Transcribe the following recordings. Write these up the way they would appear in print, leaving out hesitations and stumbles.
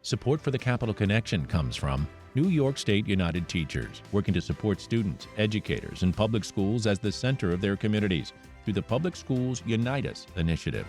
Support for the Capital Connection comes from New York State United Teachers, working to support students, educators, and public schools as the center of their communities through the Public Schools Unite Us initiative.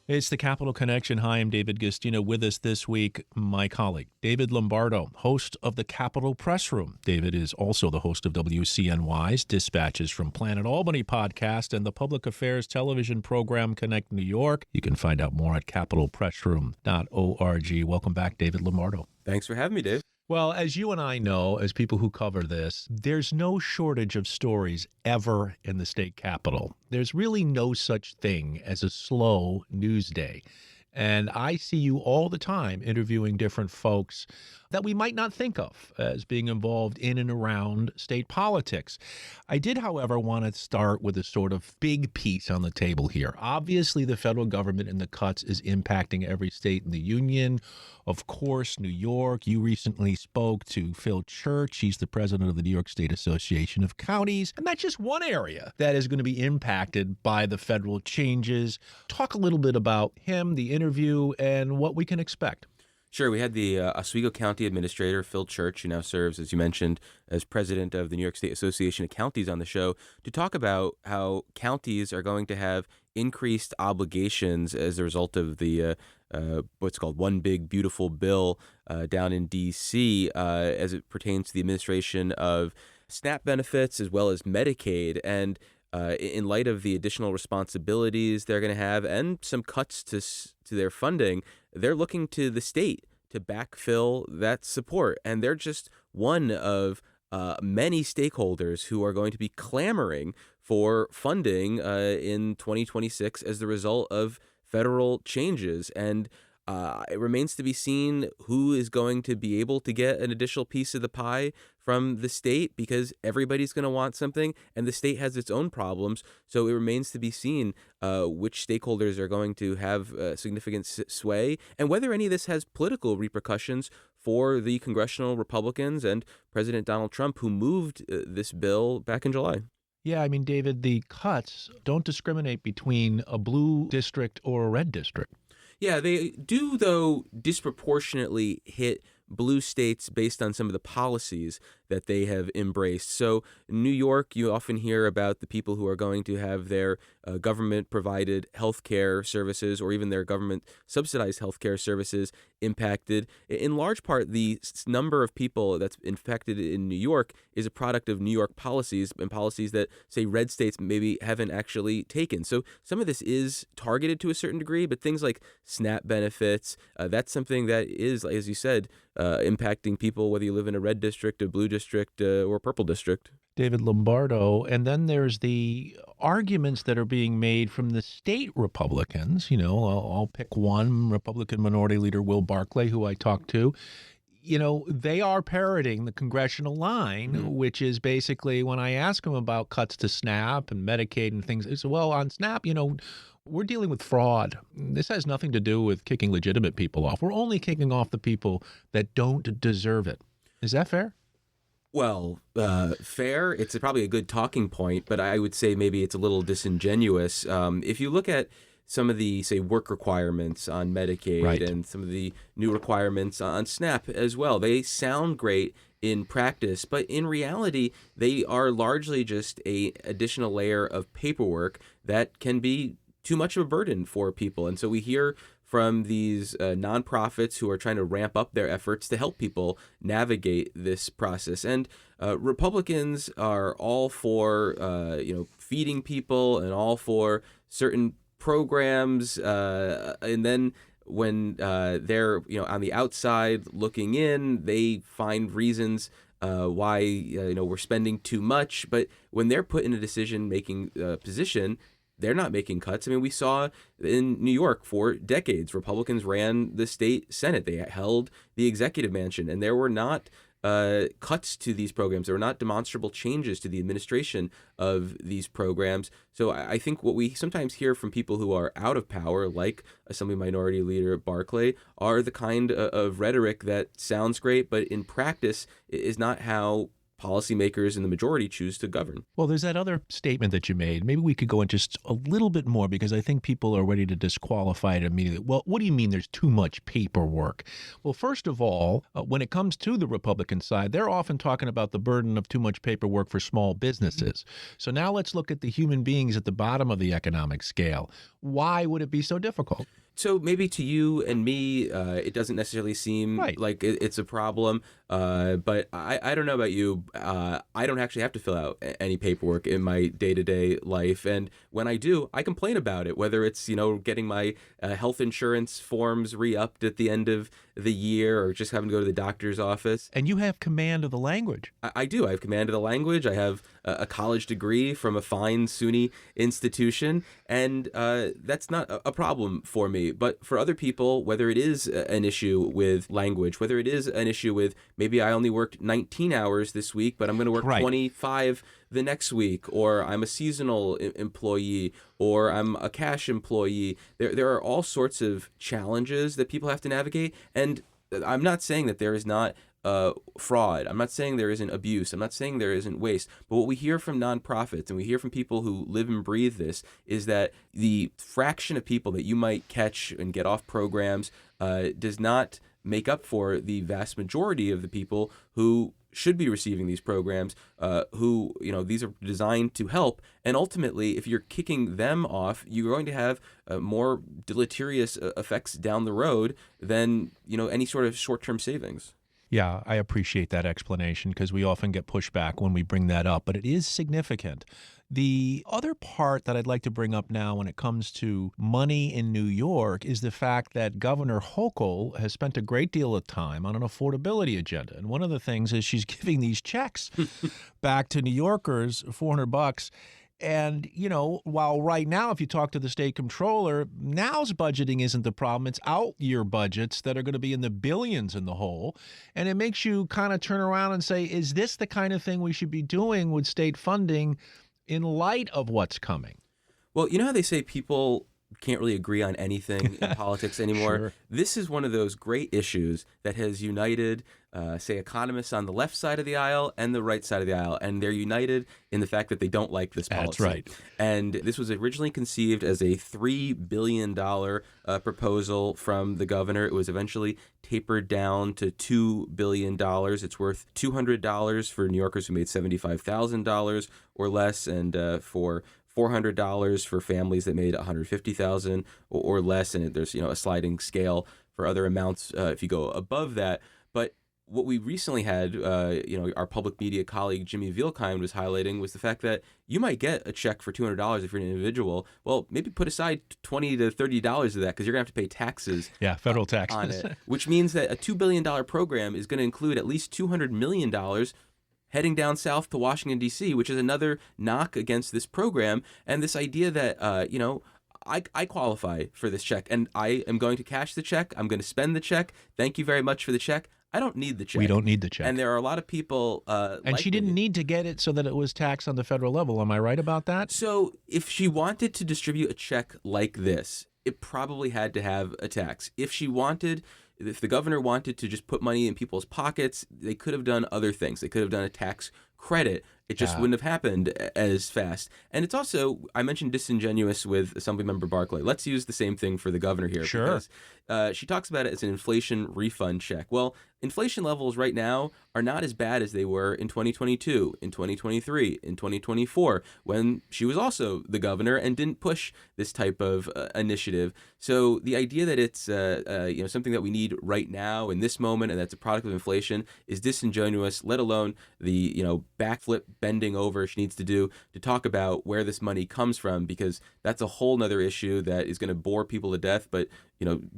It's the Capital Connection. Hi, I'm David Gustino. With us this week, my colleague, David Lombardo, host of the Capital Press Room. David is also the host of WCNY's Dispatches from Planet Albany podcast and the public affairs television program Connect New York. You can find out more at capitalpressroom.org. Welcome back, David Lombardo. Thanks for having me, Dave. Well, as you and I know, as people who cover this, there's no shortage of stories ever in the state capitol. There's really no such thing as a slow news day. And I see you all the time interviewing different folks that we might not think of as being involved in and around state politics. I did, however, want to start with a sort of big piece on the table here. Obviously, the federal government and the cuts is impacting every state in the union. Of course, New York. You recently spoke to Phil Church. He's the president of the New York State Association of Counties. And that's just one area that is going to be impacted by the federal changes. Talk a little bit about him, the interview, and what we can expect. Sure. We had the Oswego County Administrator, Phil Church, who now serves, as you mentioned, as president of the New York State Association of Counties on the show, to talk about how counties are going to have increased obligations as a result of the what's called One Big Beautiful Bill down in D.C. As it pertains to the administration of SNAP benefits as well as Medicaid. And in light of the additional responsibilities they're going to have and some cuts to their funding, they're looking to the state to backfill that support. And they're just one of many stakeholders who are going to be clamoring for funding in 2026 as the result of federal changes. And it remains to be seen who is going to be able to get an additional piece of the pie from the state, because everybody's going to want something and the state has its own problems. So it remains to be seen which stakeholders are going to have significant sway and whether any of this has political repercussions for the congressional Republicans and President Donald Trump, who moved this bill back in July. Yeah, I mean, David, the cuts don't discriminate between a blue district or a red district. Yeah, they do, though, disproportionately hit blue states based on some of the policies that they have embraced. So in New York, you often hear about the people who are going to have their government-provided health care services or even their government-subsidized health care services impacted. In large part, the number of people that's infected in New York is a product of New York policies and policies that, say, red states maybe haven't actually taken. So some of this is targeted to a certain degree, but things like SNAP benefits, that's something that is, as you said, impacting people whether you live in a red district, a blue district, or a purple district. David Lombardo. And then there's the arguments that are being made from the state Republicans. You know, I'll pick one, Republican Minority Leader Will Barclay, who I talked to. You know, they are parroting the congressional line, which is basically when I ask them about cuts to SNAP and Medicaid and things, it's, well, on SNAP, you know, we're dealing with fraud. This has nothing to do with kicking legitimate people off. We're only kicking off the people that don't deserve it. Is that fair? Well, fair. It's probably a good talking point, but I would say maybe it's a little disingenuous. If you look at some of the, say, work requirements on Medicaid right, and some of the new requirements on SNAP as well, they sound great in practice, but in reality, they are largely just a additional layer of paperwork that can be too much of a burden for people. And so we hear from these nonprofits who are trying to ramp up their efforts to help people navigate this process. And Republicans are all for, feeding people and all for certain programs. And then when they're, on the outside looking in, they find reasons why, we're spending too much. But when they're put in a decision-making position, they're not making cuts. I mean, we saw in New York for decades, Republicans ran the state Senate. They held the executive mansion, and there were not cuts to these programs. There were not demonstrable changes to the administration of these programs. So I think what we sometimes hear from people who are out of power, like Assembly Minority Leader Barclay, are the kind of rhetoric that sounds great, but in practice is not how policymakers in the majority choose to govern. Well, there's that other statement that you made. Maybe we could go into just a little bit more because I think people are ready to disqualify it immediately. Well, what do you mean there's too much paperwork? Well, first of all, when it comes to the Republican side, they're often talking about the burden of too much paperwork for small businesses. So now let's look at the human beings at the bottom of the economic scale. Why would it be so difficult? So maybe to you and me, it doesn't necessarily seem Right. like it's a problem. But I don't know about you. I don't actually have to fill out any paperwork in my day-to-day life. And when I do, I complain about it, whether it's, getting my health insurance forms re-upped at the end of the year or just having to go to the doctor's office. And you have command of the language. I do. I have command of the language. I have a college degree from a fine SUNY institution, and that's not a problem for me. But for other people, whether it is an issue with language, whether it is an issue with maybe I only worked 19 hours this week, but I'm going to work Right. 25 the next week, or I'm a seasonal employee, or I'm a cash employee. There are all sorts of challenges that people have to navigate, and I'm not saying that there is not fraud. I'm not saying there isn't abuse. I'm not saying there isn't waste. But what we hear from nonprofits and we hear from people who live and breathe this is that the fraction of people that you might catch and get off programs does not make up for the vast majority of the people who should be receiving these programs, who, these are designed to help. And ultimately, if you're kicking them off, you're going to have more deleterious effects down the road than, any sort of short-term savings. Yeah, I appreciate that explanation because we often get pushback when we bring that up, but it is significant. The other part that I'd like to bring up now when it comes to money in New York is the fact that Governor Hochul has spent a great deal of time on an affordability agenda. And one of the things is she's giving these checks back to New Yorkers, $400. And, while right now, if you talk to the state comptroller, now's budgeting isn't the problem. It's out year budgets that are going to be in the billions in the hole. And it makes you kind of turn around and say, is this the kind of thing we should be doing with state funding in light of what's coming? Well, you know how they say people can't really agree on anything in politics anymore? Sure. This is one of those great issues that has united, say, economists on the left side of the aisle and the right side of the aisle. And they're united in the fact that they don't like this policy. That's right. And this was originally conceived as a $3 billion proposal from the governor. It was eventually tapered down to $2 billion. It's worth $200 for New Yorkers who made $75,000 or less, and for $400 for families that made $150,000 or less, and there's a sliding scale for other amounts if you go above that. But what we recently had, our public media colleague Jimmy Vielkind was highlighting was the fact that you might get a check for $200 if you're an individual. Well, maybe put aside $20 to $30 of that because you're gonna have to pay taxes. Yeah, federal taxes on it, which means that a $2 billion program is going to include at least $200 million heading down south to Washington, D.C., which is another knock against this program. And this idea that, I qualify for this check and I am going to cash the check. I'm going to spend the check. Thank you very much for the check. I don't need the check. We don't need the check. And there are a lot of people and she didn't need to get it so that it was taxed on the federal level. Am I right about that? So if she wanted to distribute a check like this, it probably had to have a tax. If the governor wanted to just put money in people's pockets, they could have done other things. They could have done a tax credit. It just wouldn't have happened as fast. And it's also, I mentioned disingenuous with Assemblymember Barclay. Let's use the same thing for the governor here. Sure. Because she talks about it as an inflation refund check. Well, inflation levels right now are not as bad as they were in 2022, in 2023, in 2024, when she was also the governor and didn't push this type of initiative. So the idea that it's something that we need right now in this moment and that's a product of inflation is disingenuous, let alone the backflip bending over she needs to do to talk about where this money comes from, because that's a whole nother issue that is going to bore people to death. But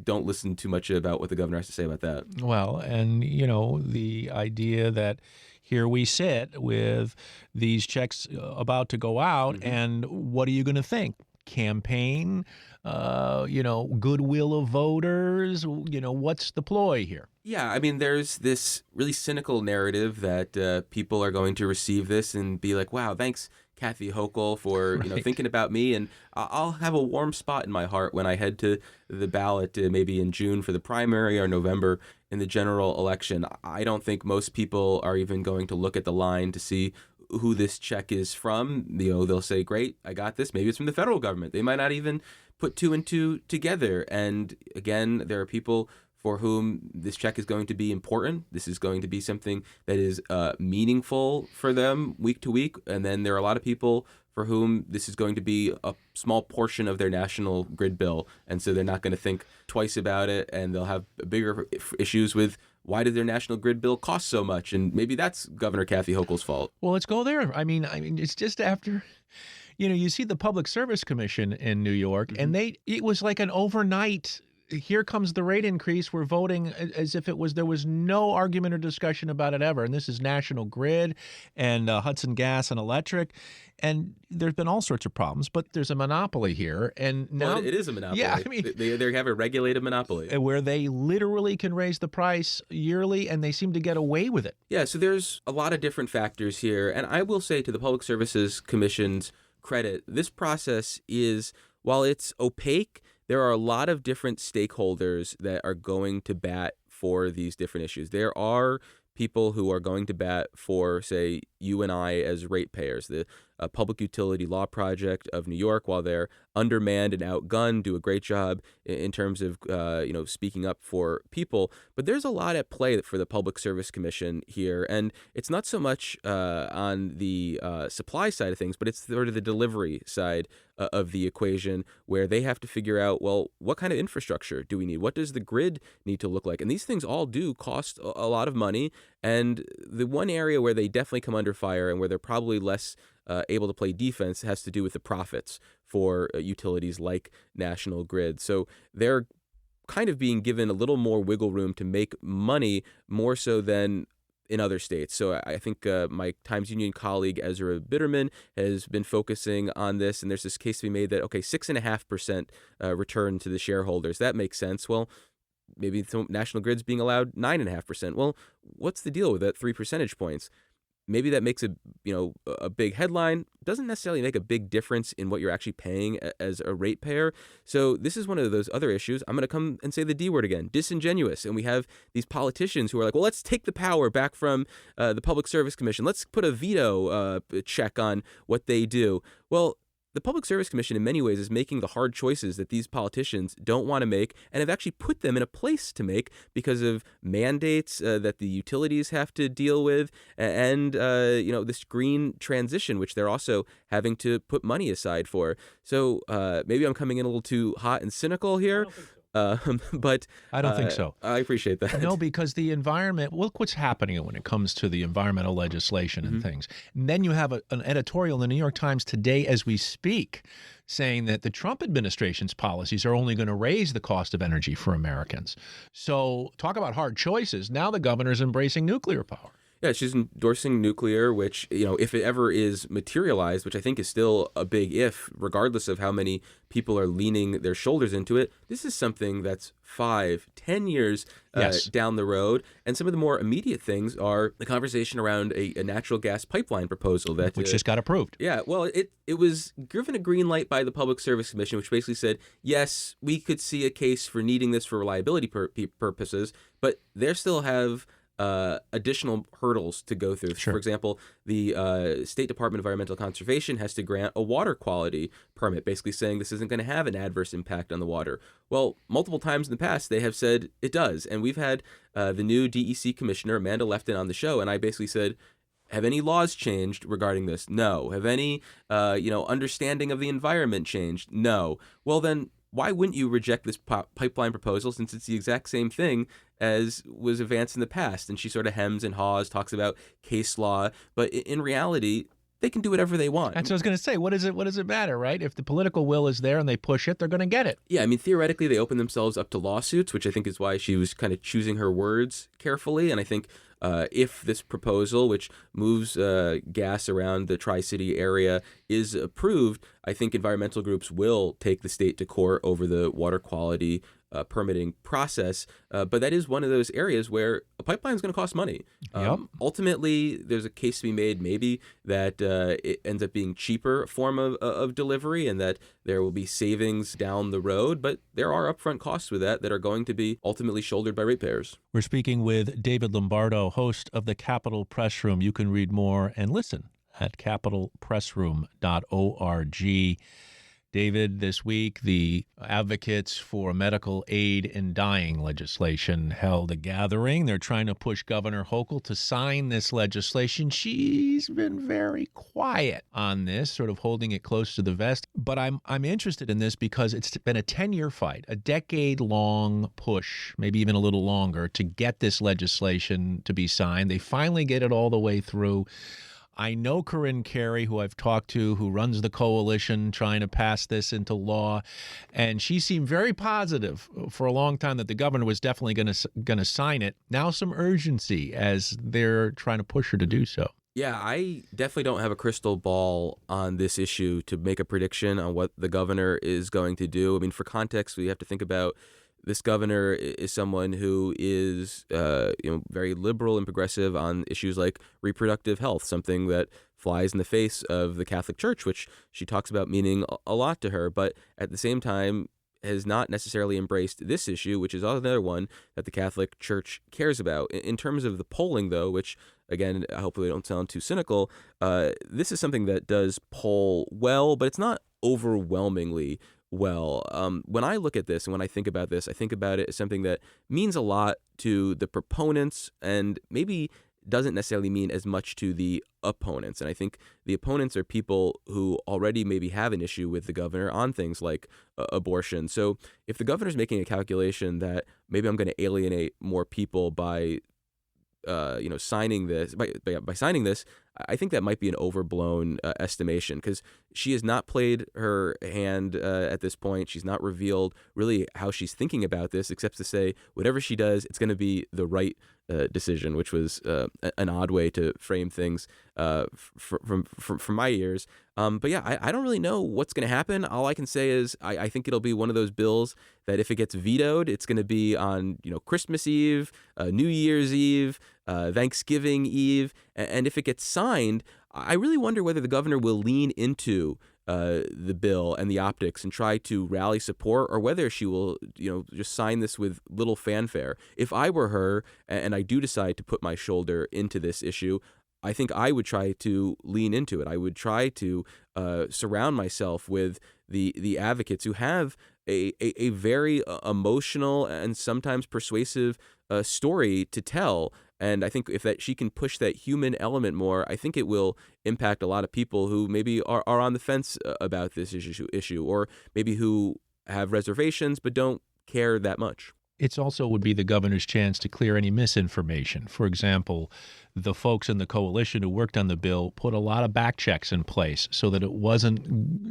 don't listen too much about what the governor has to say about that. Well, and the idea that here we sit with these checks about to go out, and what are you going to think? Campaign, goodwill of voters, what's the ploy here? Yeah, I mean, there's this really cynical narrative that people are going to receive this and be like, wow, thanks, Kathy Hochul for Right. thinking about me, and I'll have a warm spot in my heart when I head to the ballot, maybe in June for the primary or November in the general election. I don't think most people are even going to look at the line to see who this check is from. They'll say, "Great, I got this." Maybe it's from the federal government. They might not even put two and two together. And again, there are people for whom this check is going to be important. This is going to be something that is meaningful for them week to week. And then there are a lot of people for whom this is going to be a small portion of their national grid bill. And so they're not going to think twice about it, and they'll have bigger issues with why did their national grid bill cost so much? And maybe that's Governor Kathy Hochul's fault. Well, let's go there. I mean, it's just after, you see the Public Service Commission in New York, Mm-hmm. and it was like an overnight. Here comes the rate increase. We're voting as if there was no argument or discussion about it ever. And this is National Grid and Hudson Gas and Electric. And there's been all sorts of problems, but there's a monopoly here. And Well, now, it is a monopoly. yeah, I mean, They have a regulated monopoly. where they literally can raise the price yearly and they seem to get away with it. Yeah, so there's a lot of different factors here. And I will say, to the Public Services Commission's credit, this process is, while it's opaque, there are a lot of different stakeholders that are going to bat for these different issues. There are people who are going to bat for, say, you and I as ratepayers. The Public Utility Law Project of New York, while they're undermanned and outgunned, do a great job in terms of speaking up for people. But there's a lot at play for the Public Service Commission here, and it's not so much on the supply side of things, but it's sort of the delivery side of the equation, where they have to figure out, well, what kind of infrastructure do we need? What does the grid need to look like? And these things all do cost a lot of money. And the one area where they definitely come under fire and where they're probably less able to play defense has to do with the profits for utilities like National Grid. So they're kind of being given a little more wiggle room to make money, more so than in other states. So I think my Times Union colleague Ezra Bitterman has been focusing on this, and there's this case to be made that, okay, 6.5% return to the shareholders. That makes sense. Well, maybe National Grid's being allowed 9.5%. Well, what's the deal with that 3 percentage points? Maybe that makes a big headline. Doesn't necessarily make a big difference in what you're actually paying as a ratepayer. So this is one of those other issues. I'm going to come and say the D word again: disingenuous. And we have these politicians who are like, well, let's take the power back from the Public Service Commission. Let's put a veto check on what they do. Well, the Public Service Commission in many ways is making the hard choices that these politicians don't want to make, and have actually put them in a place to make because of mandates that the utilities have to deal with, and this green transition, which they're also having to put money aside for. So maybe I'm coming in a little too hot and cynical here. But I don't think so. I appreciate that. No, because the environment, look what's happening when it comes to the environmental legislation and things. And then you have an editorial in the New York Times today as we speak saying that the Trump administration's policies are only going to raise the cost of energy for Americans. So talk about hard choices. Now the governor's embracing nuclear power. Yeah, she's endorsing nuclear, which, if it ever is materialized, which I think is still a big if, regardless of how many people are leaning their shoulders into it, this is something that's 5-10 years Yes. down the road. And some of the more immediate things are the conversation around a natural gas pipeline proposal that Which just got approved. yeah, well, it was given a green light by the Public Service Commission, which basically said, yes, we could see a case for needing this for reliability purposes, but they still have additional hurdles to go through. Sure. For example, the State Department of Environmental Conservation has to grant a water quality permit, basically saying this isn't going to have an adverse impact on the water. Well, multiple times in the past, they have said it does. And we've had the new DEC commissioner, Amanda Lefton, on the show, and I basically said, have any laws changed regarding this? No. Have any, understanding of the environment changed? No. Well, then why wouldn't you reject this pipeline proposal, since it's the exact same thing as was advanced in the past? And she sort of hems and haws, talks about case law, but in reality, they can do whatever they want. That's what I was going to say. What does it matter, right? If the political will is there and they push it, they're going to get it. Yeah, I mean, theoretically, they open themselves up to lawsuits, which I think is why she was kind of choosing her words carefully. And I think if this proposal, which moves gas around the Tri-City area, is approved, I think environmental groups will take the state to court over the water quality permitting process. But that is one of those areas where a pipeline is going to cost money. Yep. Ultimately, there's a case to be made maybe that it ends up being cheaper form of delivery and that there will be savings down the road. But there are upfront costs with that are going to be ultimately shouldered by ratepayers. We're speaking with David Lombardo, host of the Capitol Press Room. You can read more and listen at capitolpressroom.org. David, this week, the advocates for medical aid in dying legislation held a gathering. They're trying to push Governor Hochul to sign this legislation. She's been very quiet on this, sort of holding it close to the vest. But I'm interested in this because it's been a 10-year fight, a decade-long push, maybe even a little longer, to get this legislation to be signed. They finally get it all the way through. I know Corinne Carey, who I've talked to, who runs the coalition trying to pass this into law, and she seemed very positive for a long time that the governor was definitely going to sign it. Now some urgency as they're trying to push her to do so. Yeah, I definitely don't have a crystal ball on this issue to make a prediction on what the governor is going to do. I mean, for context, we have to think about this governor is someone who is, very liberal and progressive on issues like reproductive health, something that flies in the face of the Catholic Church, which she talks about meaning a lot to her, but at the same time has not necessarily embraced this issue, which is another one that the Catholic Church cares about. In terms of the polling, though, which, again, hopefully I don't sound too cynical, this is something that does poll well, but it's not overwhelmingly well. When I look at this and when I think about this, I think about it as something that means a lot to the proponents and maybe doesn't necessarily mean as much to the opponents. And I think the opponents are people who already maybe have an issue with the governor on things like abortion. So if the governor's making a calculation that maybe I'm going to alienate more people by signing this, by signing this, I think that might be an overblown estimation because she has not played her hand at this point. She's not revealed really how she's thinking about this, except to say whatever she does, it's going to be the right decision, which was an odd way to frame things from my ears. But yeah, I don't really know what's going to happen. All I can say is I think it'll be one of those bills that if it gets vetoed, it's going to be on Christmas Eve, New Year's Eve, Thanksgiving Eve, and if it gets signed, I really wonder whether the governor will lean into the bill and the optics and try to rally support, or whether she will, just sign this with little fanfare. If I were her, and I do decide to put my shoulder into this issue, I think I would try to lean into it. I would try to surround myself with the advocates who have a very emotional and sometimes persuasive story to tell. And I think if she can push that human element more, I think it will impact a lot of people who maybe are on the fence about this issue, or maybe who have reservations but don't care that much. It's also would be the governor's chance to clear any misinformation. For example, the folks in the coalition who worked on the bill put a lot of back checks in place so that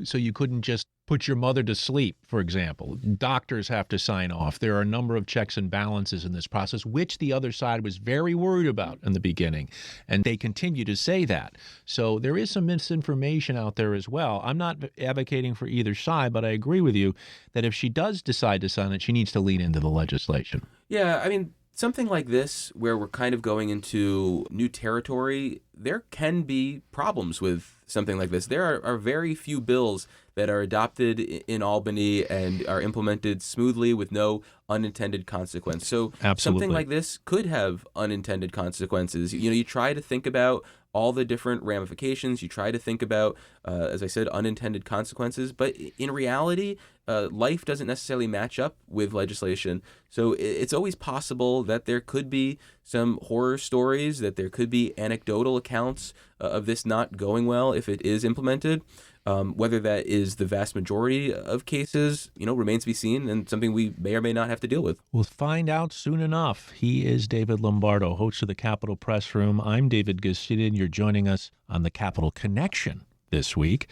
so you couldn't just put your mother to sleep, for example. Doctors have to sign off. There are a number of checks and balances in this process, which the other side was very worried about in the beginning. And they continue to say that. So there is some misinformation out there as well. I'm not advocating for either side, but I agree with you that if she does decide to sign it, she needs to lean into the legislation. Yeah, I mean, something like this, where we're kind of going into new territory, there can be problems with something like this. There are very few bills that are adopted in Albany and are implemented smoothly with no unintended consequence. So Absolutely. Something like this could have unintended consequences. You try to think about all the different ramifications. You try to think about, as I said, unintended consequences. But in reality, life doesn't necessarily match up with legislation. So it's always possible that there could be some horror stories, that there could be anecdotal accounts of this not going well if it is implemented. Whether that is the vast majority of cases, remains to be seen, and something we may or may not have to deal with. We'll find out soon enough. He is David Lombardo, host of the Capitol Press Room. I'm David Gusidian. You're joining us on the Capitol Connection this week.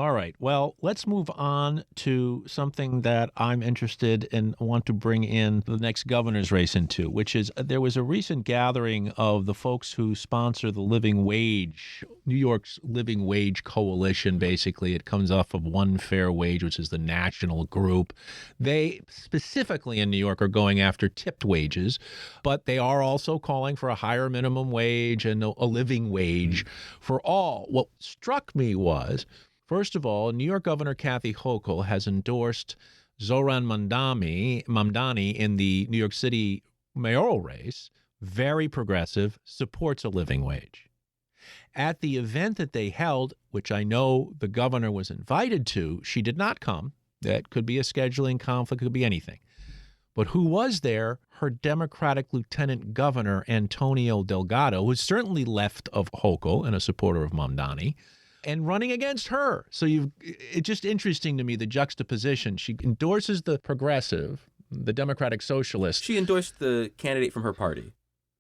All right. Well, let's move on to something that I'm interested and want to bring in the next governor's race into, which is there was a recent gathering of the folks who sponsor the living wage, New York's living wage coalition. Basically, it comes off of One Fair Wage, which is the national group. They specifically in New York are going after tipped wages, but they are also calling for a higher minimum wage and a living wage for all. What struck me was, first of all, New York Governor Kathy Hochul has endorsed Zohran Mamdani in the New York City mayoral race. Very progressive, supports a living wage. At the event that they held, which I know the governor was invited to, she did not come. That could be a scheduling conflict, could be anything. But who was there? Her Democratic Lieutenant Governor, Antonio Delgado, who's certainly left of Hochul and a supporter of Mamdani, and running against her. So it's just interesting to me, the juxtaposition. She endorses the progressive, the Democratic Socialist. She endorsed the candidate from her party.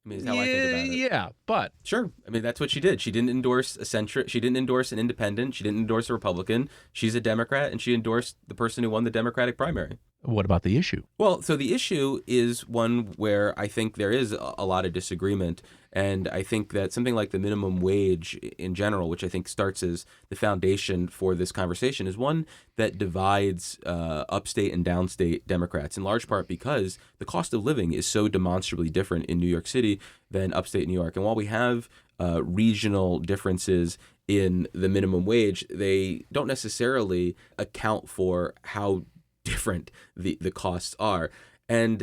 I mean, is how I think about it. Yeah, but sure. I mean, that's what she did. She didn't endorse a centrist. She didn't endorse an independent. She didn't endorse a Republican. She's a Democrat, and she endorsed the person who won the Democratic primary. what about the issue? Well, so the issue is one where I think there is a lot of disagreement. And I think that something like the minimum wage in general, which I think starts as the foundation for this conversation, is one that divides upstate and downstate Democrats, in large part because the cost of living is so demonstrably different in New York City than upstate New York. And while we have regional differences in the minimum wage, they don't necessarily account for how different the costs are. And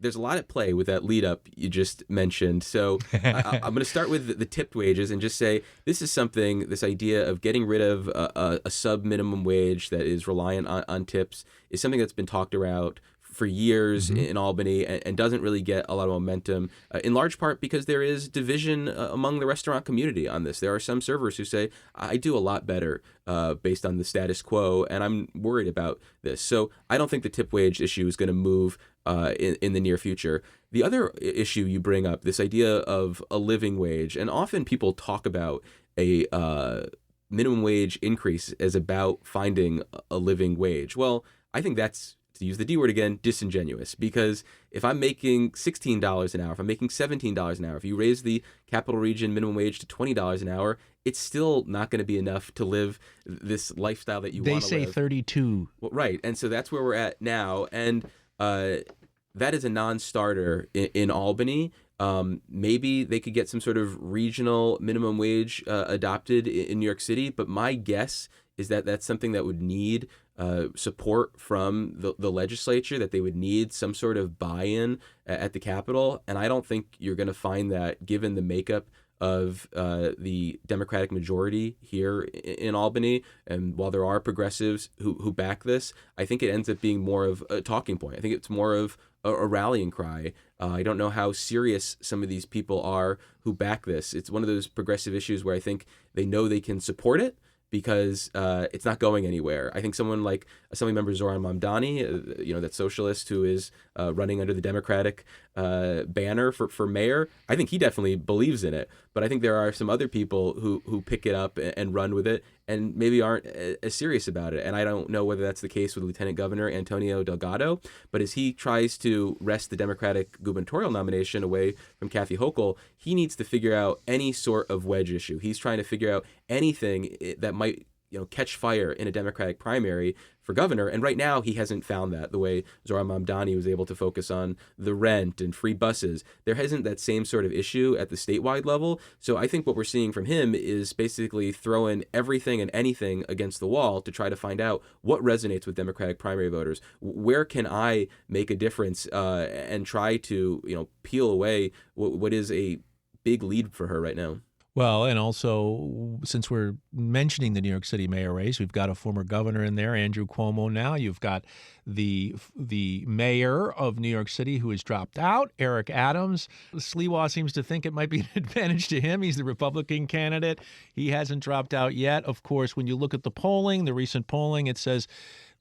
there's a lot at play with that lead up you just mentioned. So I'm going to start with the tipped wages and just say this is something, this idea of getting rid of a sub minimum wage that is reliant on tips is something that's been talked about for years in Albany and doesn't really get a lot of momentum, in large part because there is division among the restaurant community on this. There are some servers who say, I do a lot better based on the status quo, and I'm worried about this. So I don't think the tip wage issue is going to move in the near future. The other issue you bring up, this idea of a living wage, and often people talk about a minimum wage increase as about finding a living wage. Well, I think that's, to use the D word again, disingenuous, because if I'm making $16 an hour, if I'm making $17 an hour, if you raise the capital region minimum wage to $20 an hour, it's still not going to be enough to live this lifestyle that you want to live. They say 32. Well, right. And so that's where we're at now. And that is a non-starter in Albany. Maybe they could get some sort of regional minimum wage adopted in New York City, but my guess is that that's something that would need support from the legislature, that they would need some sort of buy-in at the Capitol. And I don't think you're going to find that given the makeup of the Democratic majority here in Albany. And while there are progressives who back this, I think it ends up being more of a talking point. I think it's more of a rallying cry. I don't know how serious some of these people are who back this. It's one of those progressive issues where I think they know they can support it because it's not going anywhere. I think someone like Assemblymember Zohran Mamdani, that socialist who is running under the Democratic banner for mayor, I think he definitely believes in it. But I think there are some other people who pick it up and run with it and maybe aren't as serious about it. And I don't know whether that's the case with Lieutenant Governor Antonio Delgado, but as he tries to wrest the Democratic gubernatorial nomination away from Kathy Hochul, he needs to figure out any sort of wedge issue. He's trying to figure out anything that might catch fire in a Democratic primary for governor. And right now he hasn't found that, the way Zohran Mamdani was able to focus on the rent and free buses. There isn't that same sort of issue at the statewide level. So I think what we're seeing from him is basically throwing everything and anything against the wall to try to find out what resonates with Democratic primary voters. Where can I make a difference and try to peel away what is a big lead for her right now? Well, and also, since we're mentioning the New York City mayor race, we've got a former governor in there, Andrew Cuomo now. You've got the mayor of New York City who has dropped out, Eric Adams. Sliwa seems to think it might be an advantage to him. He's the Republican candidate. He hasn't dropped out yet. Of course, when you look at the polling, the recent polling, it says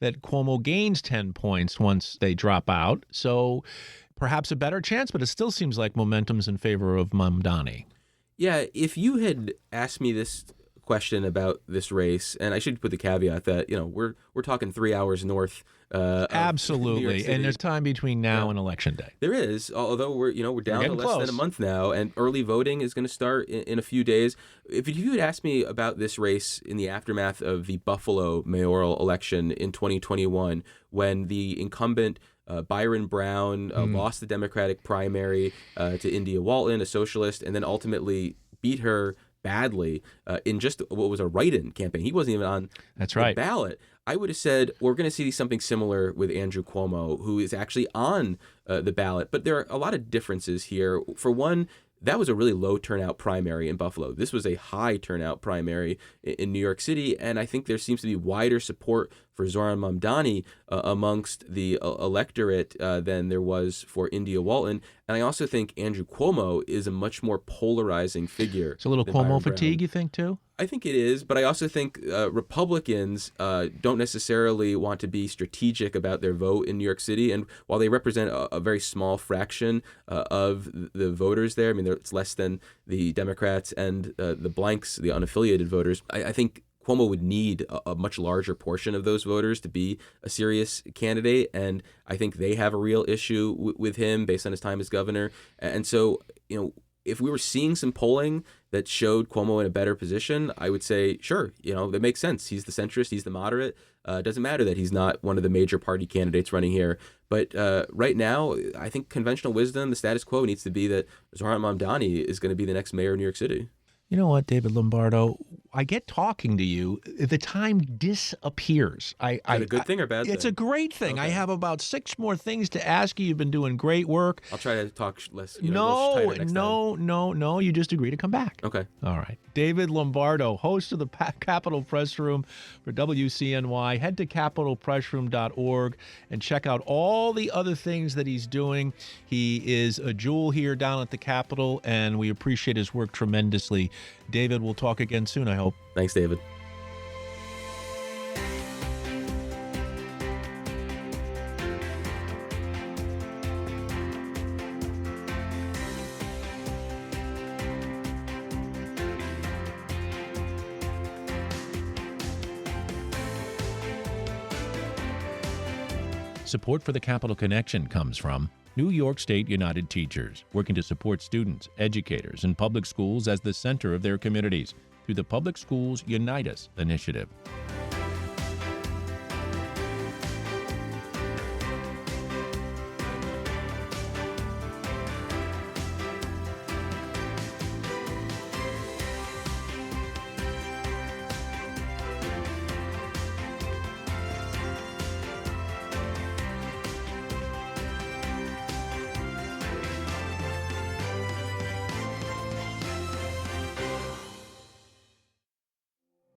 that Cuomo gains 10 points once they drop out. So perhaps a better chance, but it still seems like momentum's in favor of Mamdani. Yeah, if you had asked me this question about this race, and I should put the caveat that we're talking 3 hours north. Of New York Absolutely. City. And there's time between now and Election Day. There is, although we're down to getting less than a close. month now, and early voting is going to start in a few days. If you had asked me about this race in the aftermath of the Buffalo mayoral election in 2021, when the incumbent Byron Brown lost the Democratic primary to India Walton, a socialist, and then ultimately beat her badly in just what was a write-in campaign. He wasn't even on the ballot. I would have said we're going to see something similar with Andrew Cuomo, who is actually on the ballot. But there are a lot of differences here. For one, that was a really low turnout primary in Buffalo. This was a high turnout primary in New York City, and I think there seems to be wider support for Zohran Mamdani amongst the electorate than there was for India Walton. And I also think Andrew Cuomo is a much more polarizing figure. It's a little Cuomo fatigue, you think, too? I think it is, but I also think Republicans don't necessarily want to be strategic about their vote in New York City. And while they represent a very small fraction of the voters there, I mean, it's less than the Democrats and the blanks, the unaffiliated voters. I think Cuomo would need a much larger portion of those voters to be a serious candidate. And I think they have a real issue with him based on his time as governor. And so, if we were seeing some polling that showed Cuomo in a better position, I would say, sure, that makes sense. He's the centrist, he's the moderate. It doesn't matter that he's not one of the major party candidates running here. But right now, I think conventional wisdom, the status quo needs to be that Zohran Mamdani is going to be the next mayor of New York City. You know what, David Lombardo? I get talking to you, the time disappears. Is that a good thing or bad thing? It's a great thing. Okay. I have about 6 more things to ask you. You've been doing great work. I'll try to talk less. No. You just agree to come back. Okay. All right. David Lombardo, host of the Capitol Press Room for WCNY. Head to capitolpressroom.org and check out all the other things that he's doing. He is a jewel here down at the Capitol, and we appreciate his work tremendously. David, we'll talk again soon, I hope. Thanks, David. Support for the Capital Connection comes from New York State United Teachers, working to support students, educators, and public schools as the center of their communities through the Public Schools Unite Us initiative.